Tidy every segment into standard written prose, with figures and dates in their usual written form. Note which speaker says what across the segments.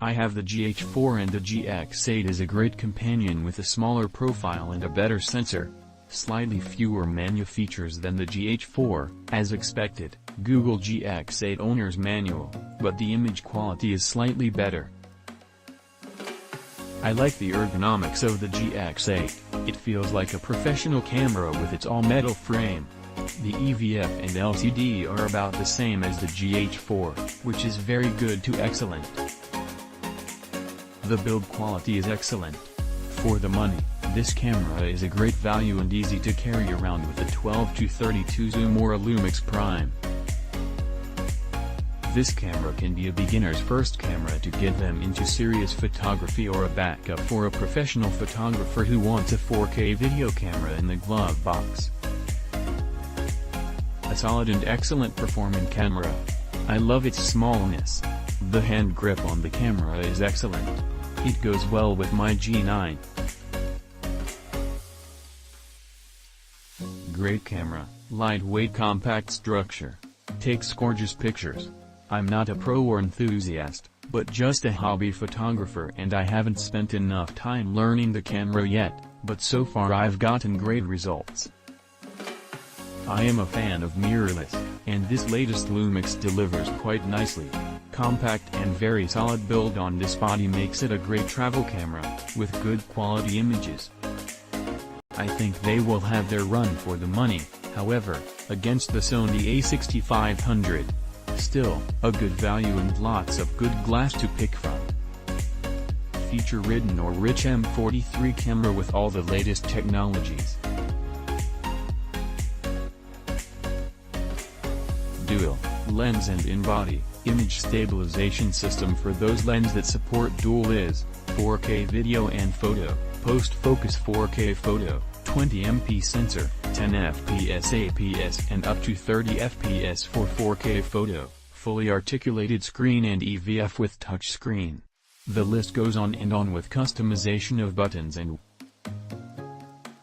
Speaker 1: I have the GH4 and the GX8 is a great companion with a smaller profile and a better sensor. Slightly fewer menu features than the GH4, as expected, Google GX8 owner's manual, but the image quality is slightly better. I like the ergonomics of the GX8, it feels like a professional camera with its all-metal frame. The EVF and LCD are about the same as the GH4, which is very good to excellent. The build quality is excellent. For the money, this camera is a great value and easy to carry around with a 12-32 zoom or a LUMIX Prime. This camera can be a beginner's first camera to get them into serious photography or a backup for a professional photographer who wants a 4K video camera in the glove box. A solid and excellent performing camera. I love its smallness. The hand grip on the camera is excellent. It goes well with my G9. Great camera, lightweight compact structure. Takes gorgeous pictures. I'm not a pro or enthusiast, but just a hobby photographer and I haven't spent enough time learning the camera yet, but so far I've gotten great results. I am a fan of mirrorless, and this latest LUMIX delivers quite nicely. Compact and very solid build on this body makes it a great travel camera, with good quality images. I think they will have their run for the money, however, against the Sony a6500. Still, a good value and lots of good glass to pick from. Feature-ridden or rich M43 camera with all the latest technologies. Dual, lens and in-body, image stabilization system for those lenses that support dual IS, 4K video and photo, post-focus 4K photo, 20MP sensor, 10 fps APS and up to 30 fps for 4K photo, fully articulated screen and EVF with touch screen. The list goes on and on with customization of buttons and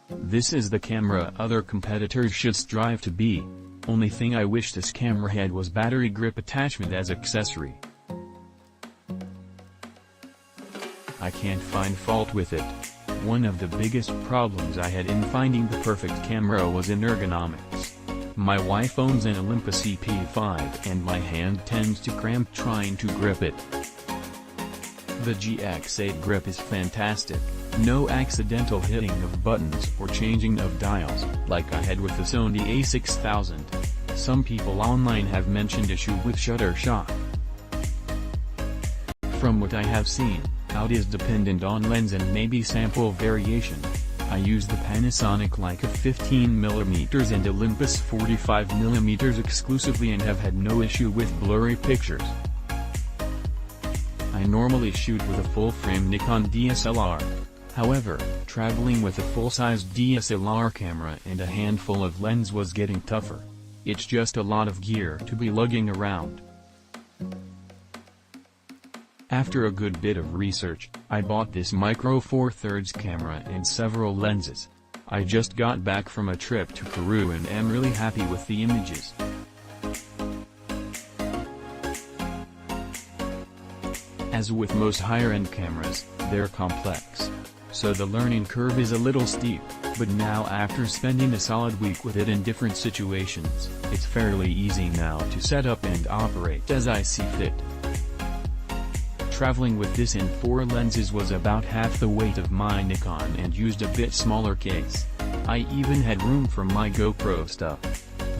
Speaker 1: this is the camera other competitors should strive to be. Only thing I wish this camera had was battery grip attachment as accessory. I can't find fault with it. One of the biggest problems I had in finding the perfect camera was in ergonomics. My wife owns an Olympus EP5 and my hand tends to cramp trying to grip it. The GX8 grip is fantastic, no accidental hitting of buttons or changing of dials, like I had with the Sony a6000. Some people online have mentioned issue with shutter shock. From what I have seen, it is dependent on lens and maybe sample variation. I use the Panasonic Leica 15mm and Olympus 45mm exclusively and have had no issue with blurry pictures. I normally shoot with a full-frame Nikon DSLR. However, traveling with a full-sized DSLR camera and a handful of lens was getting tougher. It's just a lot of gear to be lugging around. After a good bit of research, I bought this micro four thirds camera and several lenses. I just got back from a trip to Peru and am really happy with the images. As with most higher-end cameras, they're complex. So the learning curve is a little steep, but now after spending a solid week with it in different situations, it's fairly easy now to set up and operate as I see fit. Traveling with this in 4 lenses was about half the weight of my Nikon and used a bit smaller case. I even had room for my GoPro stuff.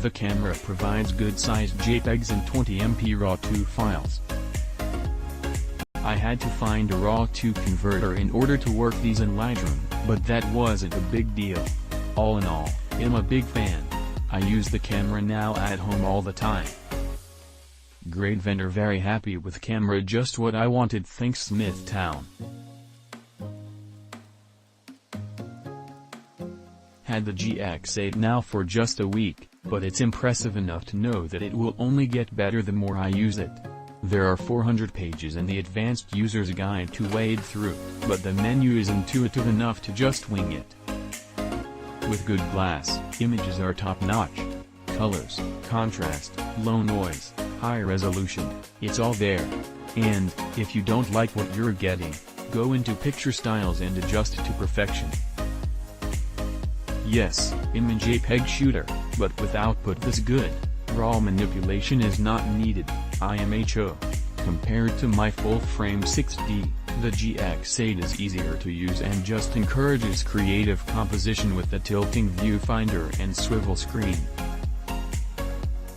Speaker 1: The camera provides good-sized JPEGs and 20MP RAW2 files. I had to find a RAW2 converter in order to work these in Lightroom, but that wasn't a big deal. All in all, I'm a big fan. I use the camera now at home all the time. Great vendor, very happy with camera, just what I wanted, thanks Smithtown. Had the GX8 now for just a week, but it's impressive enough to know that it will only get better the more I use it. There are 400 pages in the advanced user's guide to wade through, but the menu is intuitive enough to just wing it. With good glass, images are top-notch. Colors, contrast, low noise, high resolution, it's all there. And, if you don't like what you're getting, go into picture styles and adjust it to perfection. Yes, I'm a JPEG shooter, but with output this good, RAW manipulation is not needed, IMHO. Compared to my full-frame 6D, the GX8 is easier to use and just encourages creative composition with the tilting viewfinder and swivel screen.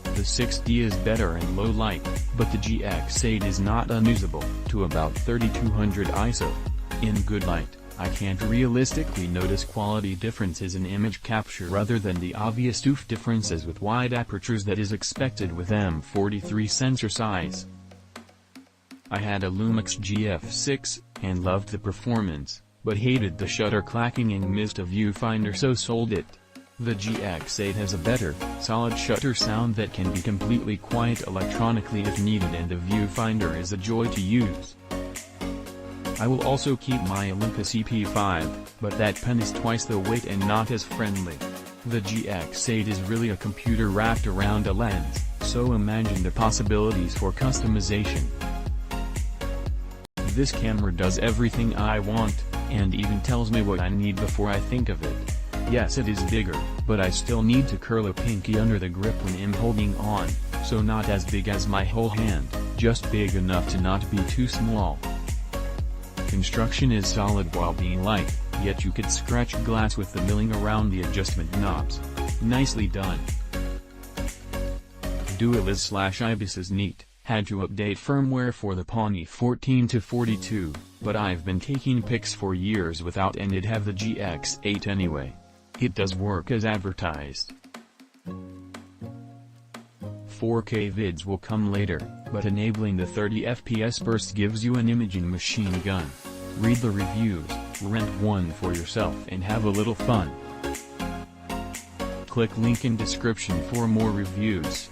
Speaker 1: The 6D is better in low light, but the GX8 is not unusable, to about 3200 ISO. In good light, I can't realistically notice quality differences in image capture other than the obvious oof differences with wide apertures that is expected with M43 sensor size. I had a LUMIX GF6, and loved the performance, but hated the shutter clacking and missed a viewfinder, so sold it. The GX8 has a better, solid shutter sound that can be completely quiet electronically if needed, and the viewfinder is a joy to use. I will also keep my Olympus EP5, but that pen is twice the weight and not as friendly. The GX8 is really a computer wrapped around a lens, so imagine the possibilities for customization. This camera does everything I want, and even tells me what I need before I think of it. Yes, it is bigger, but I still need to curl a pinky under the grip when I'm holding on, so not as big as my whole hand, just big enough to not be too small. Construction is solid while being light, yet you could scratch glass with the milling around the adjustment knobs. Nicely done. Dual-IS/IBIS is neat. Had to update firmware for the Pawnee 14 to 42, but I've been taking pics for years without, and it have the GX8 anyway. It does work as advertised. 4K vids will come later, but enabling the 30 FPS burst gives you an imaging machine gun. Read the reviews, rent one for yourself and have a little fun. Click link in description for more reviews.